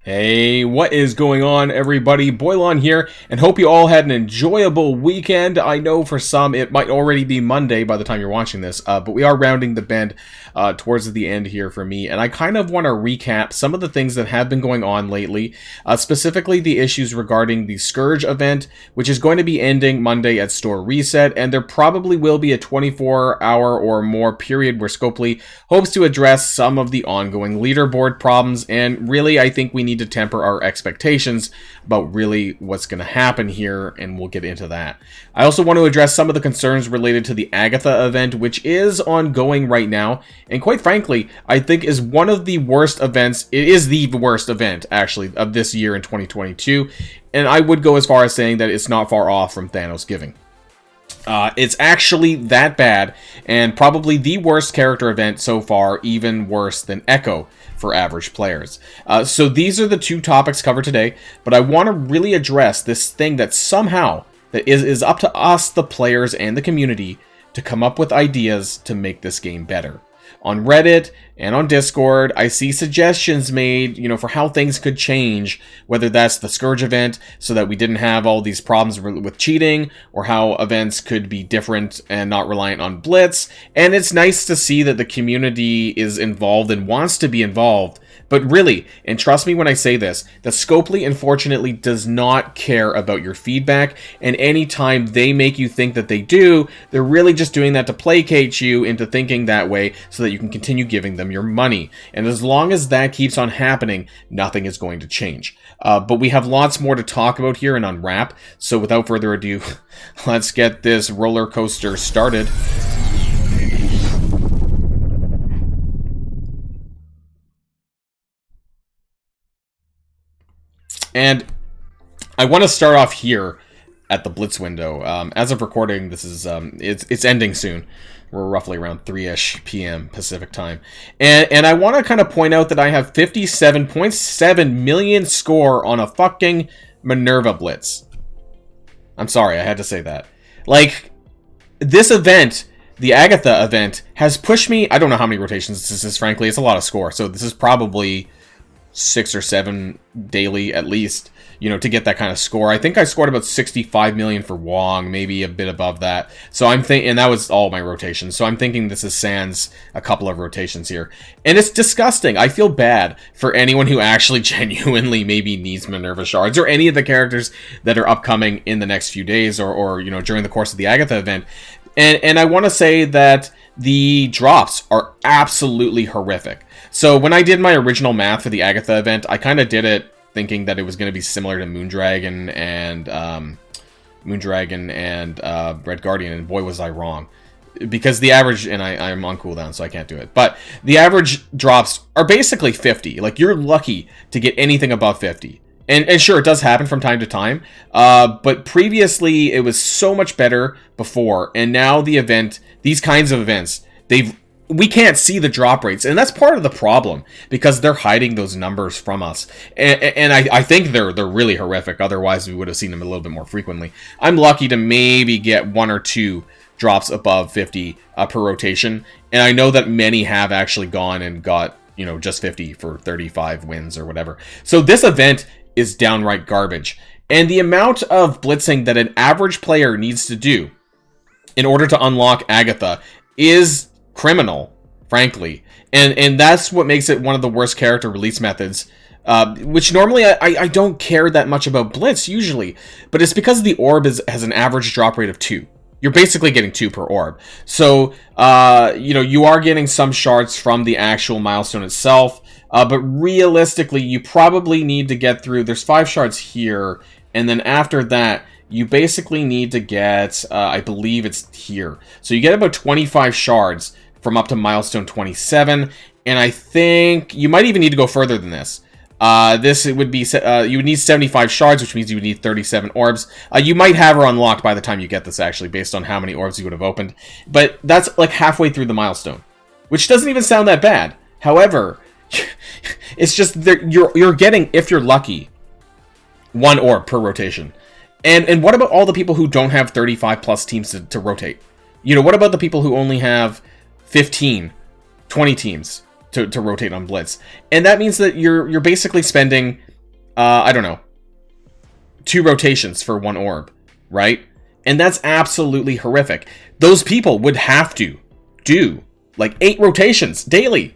Hey, what is going on, everybody? Boilon here, and hope you all had an enjoyable weekend. I know for some it might already be Monday by the time you're watching this, but we are rounding the bend towards the end here for me, and I kind of want to recap some of the things that have been going on lately, specifically the issues regarding the Scourge event, which is going to be ending Monday at store reset, and there probably will be a 24-hour or more period where Scopely hopes to address some of the ongoing leaderboard problems, and really I think we need to temper our expectations about really what's going to happen here, and we'll get into that. I also want to address some of the concerns related to the Agatha event, which is ongoing right now, and quite frankly, I think is one of the worst events. It is the worst event, actually, of this year in 2022, and I would go as far as saying that it's not far off from Thanos Giving. It's actually that bad, and probably the worst character event so far, even worse than Echo for average players. So these are the two topics covered today, but I want to really address this thing that somehow that is up to us, the players and the community, to come up with ideas to make this game better. On Reddit and on Discord, I see suggestions made, for how things could change, whether that's the Scourge event, so that we didn't have all these problems with cheating, or how events could be different and not reliant on Blitz. And it's nice to see that the community is involved and wants to be involved. But really, and trust me when I say this, that Scopely unfortunately does not care about your feedback, and anytime they make you think that they do, they're really just doing that to placate you into thinking that way so that you can continue giving them your money. And as long as that keeps on happening, nothing is going to change. But we have lots more to talk about here and unwrap, so without further ado, let's get this roller coaster started. And I want to start off here at the Blitz window. As of recording, this is it's ending soon. We're roughly around 3-ish p.m. Pacific time. And I want to kind of point out that I have 57.7 million score on a fucking Minerva Blitz. I'm sorry, I had to say that. Like, this event, the Agatha event, has pushed me... I don't know how many rotations this is, frankly. It's a lot of score. So this is probably 6 or 7 daily at least, to get that kind of score. I think I scored about 65 million for Wong, maybe a bit above that. So I'm thinking, and that was all my rotations. So I'm thinking this is sans a couple of rotations here. And it's disgusting. I feel bad for anyone who actually genuinely maybe needs Minerva shards, or any of the characters that are upcoming in the next few days, or during the course of the Agatha event. And I want to say that the drops are absolutely horrific. So when I did my original math for the Agatha event, I kind of did it thinking that it was going to be similar to Moondragon and Red Guardian, and boy was I wrong. Because the average, and I'm on cooldown, so I can't do it, but the average drops are basically 50. Like, you're lucky to get anything above 50. And sure, it does happen from time to time, but previously it was so much better before, and now the event, these kinds of events, we can't see the drop rates, and that's part of the problem, because they're hiding those numbers from us, and I think they're really horrific, otherwise we would have seen them a little bit more frequently. I'm lucky to maybe get 1 or 2 drops above 50 per rotation, and I know that many have actually gone and got, just 50 for 35 wins or whatever. So this event is downright garbage. And the amount of blitzing that an average player needs to do in order to unlock Agatha is criminal, frankly. And that's what makes it one of the worst character release methods, which normally I don't care that much about blitz, usually. But it's because the orb has an average drop rate of 2. You're basically getting 2 per orb. So, you are getting some shards from the actual milestone itself. But realistically, you probably need to get through... There's 5 shards here, and then after that, you basically need to get... I believe it's here. So you get about 25 shards from up to milestone 27, and I think you might even need to go further than this. It would be... you would need 75 shards, which means you would need 37 orbs. You might have her unlocked by the time you get this, actually, based on how many orbs you would have opened. But that's like halfway through the milestone, which doesn't even sound that bad. However... it's just you're getting, if you're lucky, 1 orb per rotation. And what about all the people who don't have 35 plus teams to rotate? What about the people who only have 15, 20 teams to rotate on Blitz? And that means that you're basically spending I don't know, 2 rotations for 1 orb, right? And that's absolutely horrific. Those people would have to do like 8 rotations daily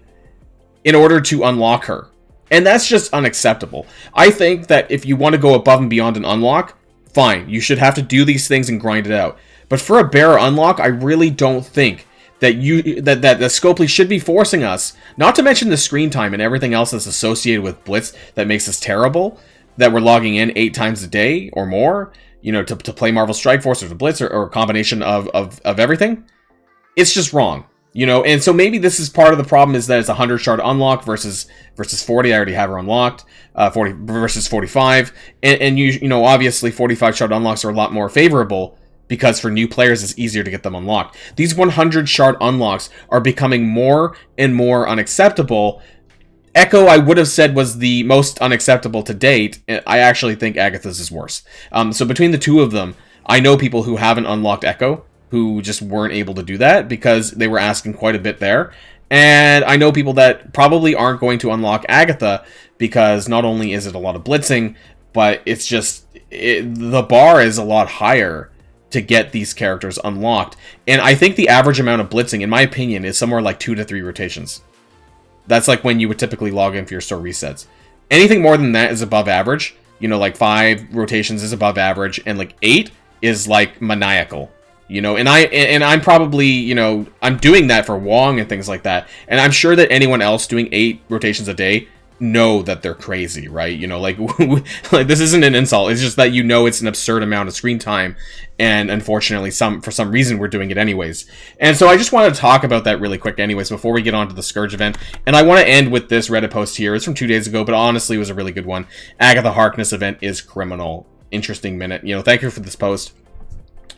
in order to unlock her. And that's just unacceptable. I think that if you want to go above and beyond an unlock, fine. You should have to do these things and grind it out. But for a bearer unlock, I really don't think that the Scopely should be forcing us, not to mention the screen time and everything else that's associated with Blitz that makes us terrible, that we're logging in 8 times a day or more, you know, to play Marvel Strike Force or to Blitz or a combination of everything. It's just wrong. You know, and so maybe this is part of the problem, is that it's 100 shard unlock versus 40. I already have her unlocked. 40 versus 45. And you know, obviously 45 shard unlocks are a lot more favorable because for new players it's easier to get them unlocked. These 100 shard unlocks are becoming more and more unacceptable. Echo, I would have said, was the most unacceptable to date. I actually think Agatha's is worse. So between the two of them, I know people who haven't unlocked Echo, who just weren't able to do that because they were asking quite a bit there. And I know people that probably aren't going to unlock Agatha because not only is it a lot of blitzing, but it's just, the bar is a lot higher to get these characters unlocked. And I think the average amount of blitzing, in my opinion, is somewhere like 2 to 3 rotations. That's like when you would typically log in for your store resets. Anything more than that is above average. You know, like 5 rotations is above average, and like 8 is like maniacal. You know, and I'm probably, you know, I'm doing that for Wong and things like that. And I'm sure that anyone else doing 8 rotations a day know that they're crazy, right? You know, like, like this isn't an insult. It's just that, you know, it's an absurd amount of screen time. And unfortunately, for some reason, we're doing it anyways. And so I just want to talk about that really quick anyways before we get on to the Scourge event. And I want to end with this Reddit post here. It's from 2 days ago, but honestly, it was a really good one. Agatha Harkness event is criminal. Interesting minute. You know, thank you for this post.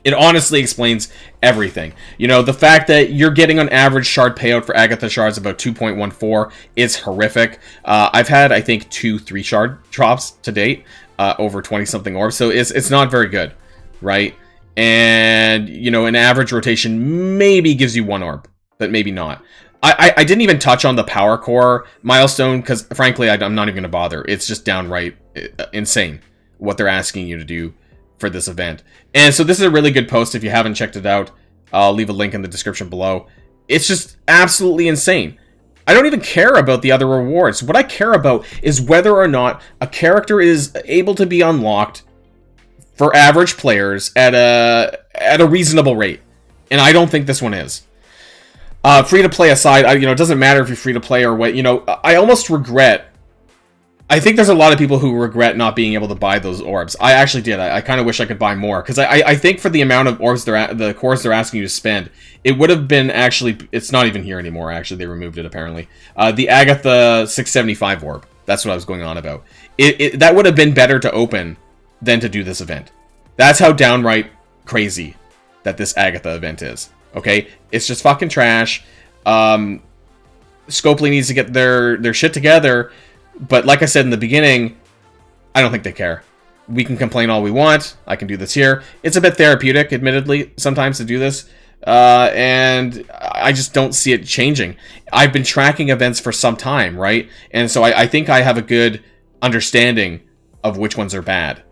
It honestly explains everything. You know, the fact that you're getting on average shard payout for Agatha shards about 2.14 is horrific. I've had, I think, 2-3 shard drops to date over 20-something orbs, so it's not very good, right? And, you know, an average rotation maybe gives you 1 orb, but maybe not. I didn't even touch on the Power Core milestone because, frankly, I'm not even going to bother. It's just downright insane what they're asking you to do for this event. And so this is a really good post. If you haven't checked it out, I'll leave a link in the description below. It's just absolutely insane. I don't even care about the other rewards. What I care about is whether or not a character is able to be unlocked for average players at a reasonable rate. And I don't think this one is. Free to play aside, you know, it doesn't matter if you're free to play or what. You know, I almost regret. I think there's a lot of people who regret not being able to buy those orbs. I actually did. I kind of wish I could buy more. Because I think for the amount of orbs, the cores they're asking you to spend, it would have been actually... It's not even here anymore, actually. They removed it, apparently. The Agatha 675 orb. That's what I was going on about. That would have been better to open than to do this event. That's how downright crazy that this Agatha event is. Okay? It's just fucking trash. Scopely needs to get their shit together. But like I said in the beginning, I don't think they care. We can complain all we want. I can do this here. It's a bit therapeutic, admittedly, sometimes to do this. And I just don't see it changing. I've been tracking events for some time, right? And so I think I have a good understanding of which ones are bad.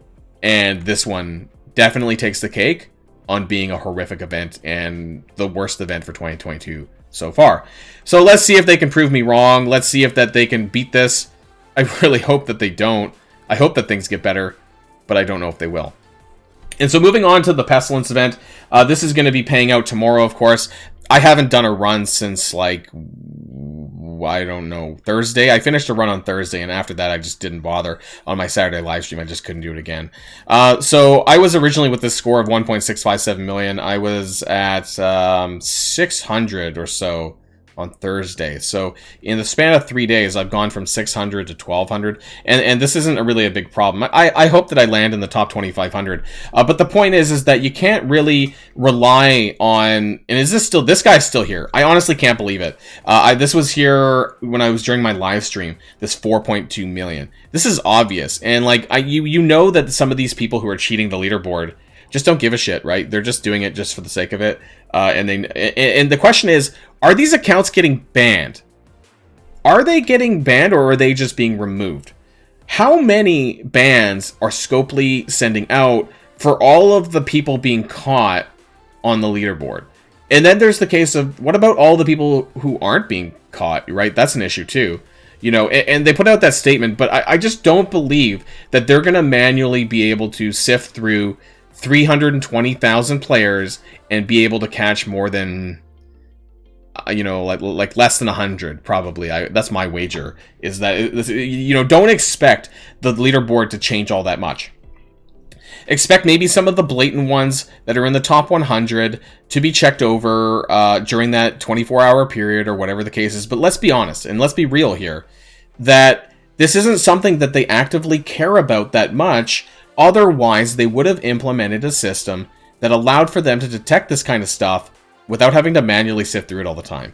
And this one definitely takes the cake on being a horrific event and the worst event for 2022 so far. So let's see if they can prove me wrong. Let's see if that they can beat this. I really hope that they don't. I hope that things get better, but I don't know if they will. And so moving on to the Pestilence event, this is going to be paying out tomorrow, of course. I haven't done a run since, like, I don't know, Thursday. I finished a run on Thursday, and after that, I just didn't bother. On my Saturday live stream, I just couldn't do it again. So I was originally with this score of 1.657 million. I was at 600 or so on Thursday. So in the span of 3 days, I've gone from 600 to 1200, and this isn't really a big problem. I hope that I land in the top 2500. But the point is that you can't really rely on, and this guy's still here. I honestly can't believe it. This was here when I was during my live stream, this 4.2 million. This is obvious. And like, you know that some of these people who are cheating the leaderboard just don't give a shit, right? They're just doing it just for the sake of it. And the question is, are these accounts getting banned? Are they getting banned, or are they just being removed? How many bans are Scopely sending out for all of the people being caught on the leaderboard? And then there's the case of, what about all the people who aren't being caught, right? That's an issue too. You know, and they put out that statement, but I just don't believe that they're going to manually be able to sift through 320,000 players and be able to catch more than, you know, like less than 100, probably. That's my wager, is that, you know, don't expect the leaderboard to change all that much. Expect maybe some of the blatant ones that are in the top 100 to be checked over during that 24-hour period or whatever the case is. But let's be honest, and let's be real here, that this isn't something that they actively care about that much. Otherwise, they would have implemented a system that allowed for them to detect this kind of stuff without having to manually sift through it all the time.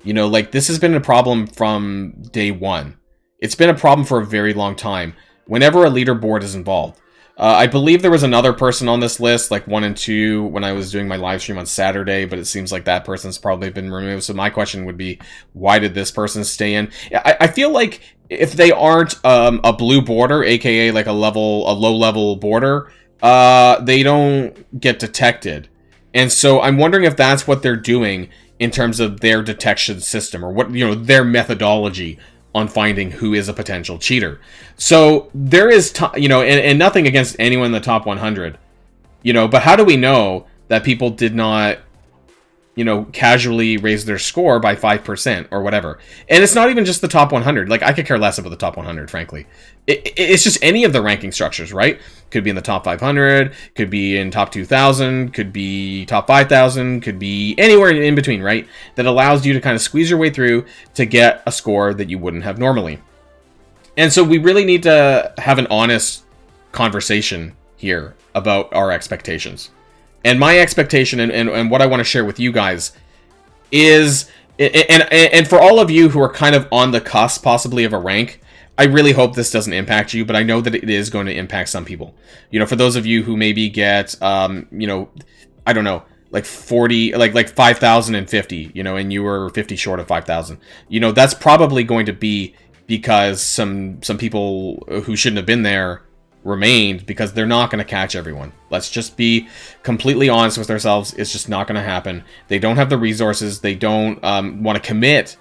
You know, like, this has been a problem from day one. It's been a problem for a very long time whenever a leaderboard is involved. I believe there was another person on this list, like 1 and 2, when I was doing my live stream on Saturday, but it seems like that person's probably been removed. So my question would be, why did this person stay in? I feel like if they aren't a blue border, aka like a low-level border, they don't get detected. And so I'm wondering if that's what they're doing in terms of their detection system, or what, you know, their methodology on finding who is a potential cheater. So there is, you know, and nothing against anyone in the top 100, you know, but how do we know that people did not, you know, casually raise their score by 5% or whatever? And it's not even just the top 100. Like, I could care less about the top 100, frankly. It's just any of the ranking structures, right? Could be in the top 500, could be in top 2,000, could be top 5,000, could be anywhere in between, right? That allows you to kind of squeeze your way through to get a score that you wouldn't have normally. And so we really need to have an honest conversation here about our expectations. And my expectation, and what I want to share with you guys, is, and for all of you who are kind of on the cusp possibly of a rank, I really hope this doesn't impact you, but I know that it is going to impact some people. You know, for those of you who maybe get, you know, I don't know, like 40, like 5,050, you know, and you were 50 short of 5,000. You know, that's probably going to be because some people who shouldn't have been there remained, because they're not going to catch everyone. Let's just be completely honest with ourselves. It's just not going to happen. They don't have the resources. They don't want to commit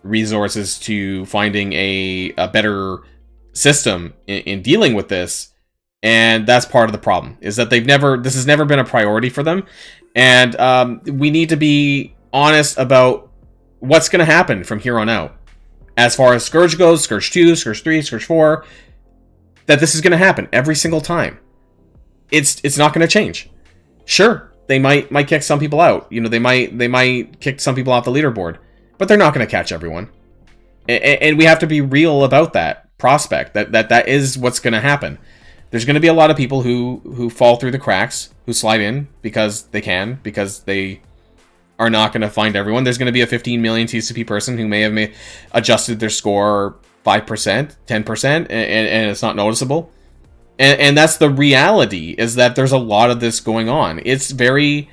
resources to finding a better system in dealing with this. And that's part of the problem, is that this has never been a priority for them. And we need to be honest about what's going to happen from here on out. As far as Scourge goes, Scourge 2, Scourge 3, Scourge 4, that this is going to happen every single time. It's not going to change. Sure, they might kick some people out. You know, they might kick some people off the leaderboard, but they're not going to catch everyone. And we have to be real about that prospect, that is what's going to happen. There's going to be a lot of people who fall through the cracks, who slide in because they can, because they are not going to find everyone. There's going to be a 15 million TCP person who may have adjusted their score 5%, 10%, and it's not noticeable. And that's the reality, is that there's a lot of this going on. It's very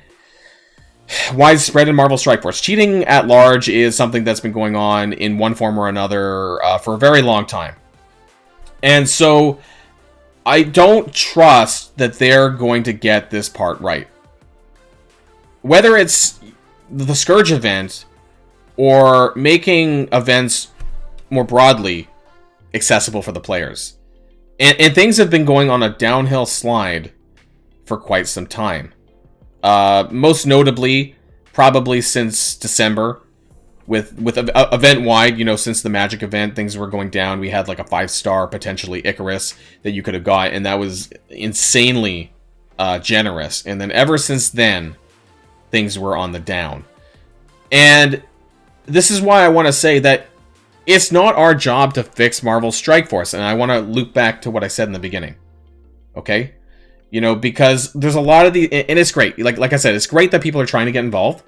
widespread in Marvel Strike Force. Cheating at large is something that's been going on in one form or another for a very long time. And so I don't trust that they're going to get this part right. Whether it's the Scourge event or making events more broadly accessible for the players. And things have been going on a downhill slide for quite some time. Most notably, probably since December, with event-wide, you know, since the Magic event, things were going down. We had like a 5-star, potentially Icarus, that you could have got, and that was insanely generous. And then ever since then, things were on the down. And this is why I want to say that it's not our job to fix Marvel Strike Force, and I want to loop back to what I said in the beginning. Okay? You know, because there's a lot of the, and it's great. Like I said, it's great that people are trying to get involved,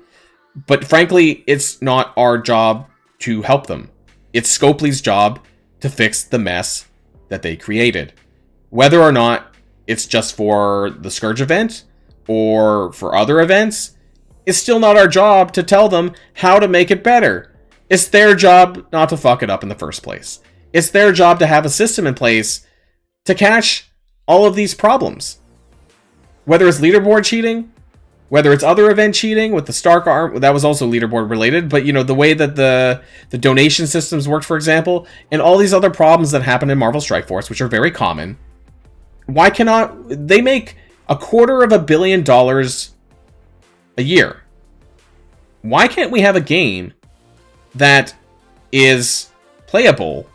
but frankly, it's not our job to help them. It's Scopely's job to fix the mess that they created. Whether or not it's just for the Scourge event or for other events, it's still not our job to tell them how to make it better. It's their job not to fuck it up in the first place. It's their job to have a system in place to catch all of these problems. Whether it's leaderboard cheating, whether it's other event cheating with the Stark arm, that was also leaderboard related, but you know, the way that the donation systems worked, for example, and all these other problems that happen in Marvel Strike Force, which are very common. Why cannot they make $250 million a year? Why can't we have a game that is playable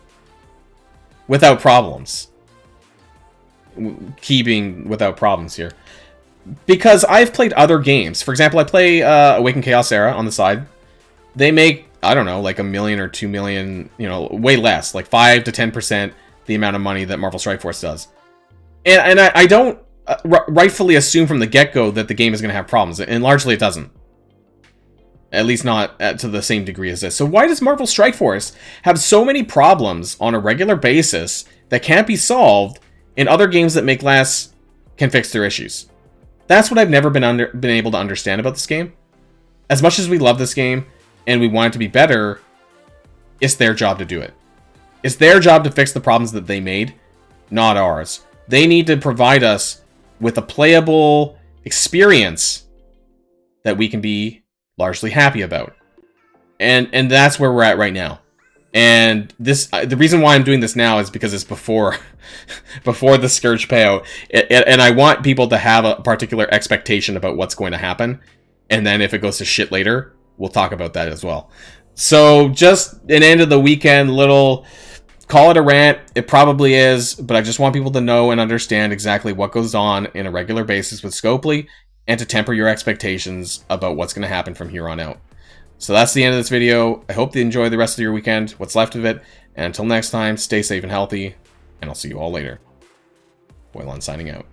without problems? Keeping without problems here. Because I've played other games. For example, I play Awakened Chaos Era on the side. They make, I don't know, like $1 million or $2 million, you know, way less. Like 5 to 10% the amount of money that Marvel Strike Force does. And I don't rightfully assume from the get-go that the game is going to have problems. And largely it doesn't. At least not to the same degree as this. So why does Marvel Strike Force have so many problems on a regular basis that can't be solved, and other games that make less can fix their issues? That's what I've never been able to understand about this game. As much as we love this game and we want it to be better, it's their job to do it. It's their job to fix the problems that they made, not ours. They need to provide us with a playable experience that we can be largely happy about. And that's where we're at right now. And this, the reason why I'm doing this now is because it's before the Scourge payout. And I want people to have a particular expectation about what's going to happen. And then if it goes to shit later, we'll talk about that as well. So just an end of the weekend little, call it a rant. It probably is, but I just want people to know and understand exactly what goes on in a regular basis with Scopely, and to temper your expectations about what's going to happen from here on out. So that's the end of this video. I hope you enjoy the rest of your weekend, what's left of it. And until next time, stay safe and healthy, and I'll see you all later. Boilon signing out.